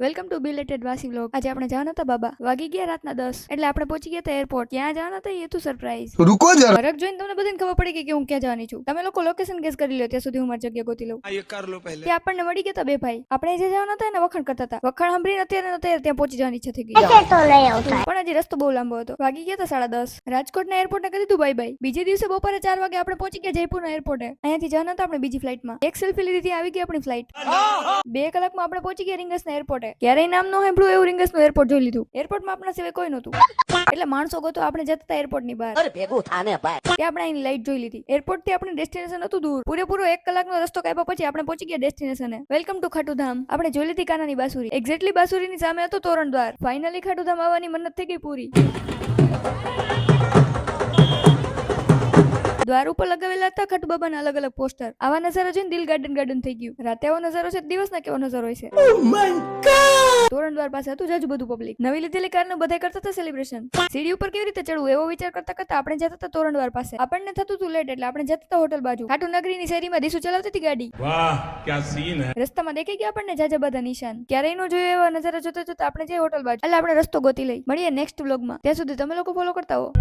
Welcome to બિલેટેડ વાસી vlog. આજે આપણે જવાના હતા બાબા, વાગી ગયા રાતના 10 એટલે આપણે પહોંચી ગયા હતા એરપોર્ટ। ક્યાં જવાના હતા એ તો સરપ્રાઈઝ। रुको जरा ફરક જોઈને તમને બધાને ખબર પડી ગઈ કે હું ક્યાં જવાની છું। તમે લોકો લોકેશન ગેસ કરી લો, ત્યાં સુધી હું મારી જગ્યા ગોતી લઉં। ये कर लो पहले। ત્યાં આપણને મળી ગયા હતા બે ભાઈ। આપણે જે જવાના હતા એને વખાણ કરતા હતા। વખાણ સાંભળીને અત્યારે ત્યાં પહોંચી જવાની ઈચ્છા થઈ ગઈ, પણ હજી રસ્તો બહુ લાંબો હતો। વાગી ગયા હતા 10:30। રાજકોટના એરપોર્ટને કરી દીધું બાય બાય। બીજે દિવસે બપોરે 4 વાગે આપણે પહોંચી ગયા જયપુરના એરપોર્ટે। અહીંયાથી જવાના હતા આપણે બીજી ફ્લાઇટમાં। એક સેલ્ફી લીધી ત્યાં આવી ગઈ આપણી ફ્લાઇટ। 2 કલાકમાં આપણે પહોંચી ગયા રીંગસના એરપોર્ટે। ક્યારેય નામ ન સાંભળ્યું એવું રીંગસનું એરપોર્ટ જોઈ લીધું। એરપોર્ટમાં આપણા સિવાય કોઈ નહોતું, એટલે માણસો ગોતો આપણે જતા હતા એરપોર્ટની બહાર। ત્યાં આપણે એની લાઈટ જોઈ લીધી। એરપોર્ટથી આપણે ડેસ્ટિનેશન હતું દૂર, પૂરેપૂરો 1 કલાકનો રસ્તો કાપ્યા પછી આપણે પહોંચી ગયા ડેસ્ટિનેશને। Welcome to ખાટુધામ। આપણે જોઈ લીધી કાનાની બાસુરી। એક્ઝેક્ટલી બાસુરીની સામે હતો તોરણ દ્વાર। ફાઇનલી ખાટુધામ આવવાની મન્નત થઈ ગઈ પૂરી। દ્વાર ઉપર લગાવેલા હતા ખાટુ બાબાના અલગ અલગ પોસ્ટર। આવા નજારા જોઈને દિલ ગાર્ડન થઈ ગયું। રાતે આવો નજારો છે, દિવસના કેવો નજારો હોય છે। તોરણ દ્વાર પાસે હતું જાજુ બધું પબ્લિક। નવી લીધેલી કારનું બધા કરતા હતા સેલિબ્રેશન। સીડી ઉપર કેવી રીતે ચડવું એવો વિચાર કરતા કરતા આપણે જતા હતા તોરણ દ્વાર પાસે। આપણને થતું હતું લેટ એટલે આપણે જતા હતા હોટલ બાજુ। ખાટુ નગરીની શેરીમાં દીસુ ચલાવતી હતી ગાડી। वाह क्या सीन है। રસ્તામાં દેખાઈ ગયા આપણને જાજા બધા નિશાન। ક્યારેય નો જોયો એવા નજારા જોતા જોતા આપણે જઈએ હોટલ બાજુ। એટલે આપણે રસ્તો ગોતી લઈ। મળીએ નેક્સ્ટ વ્લોગમાં, ત્યાં સુધી તમે લોકો ફોલો કરતા હો।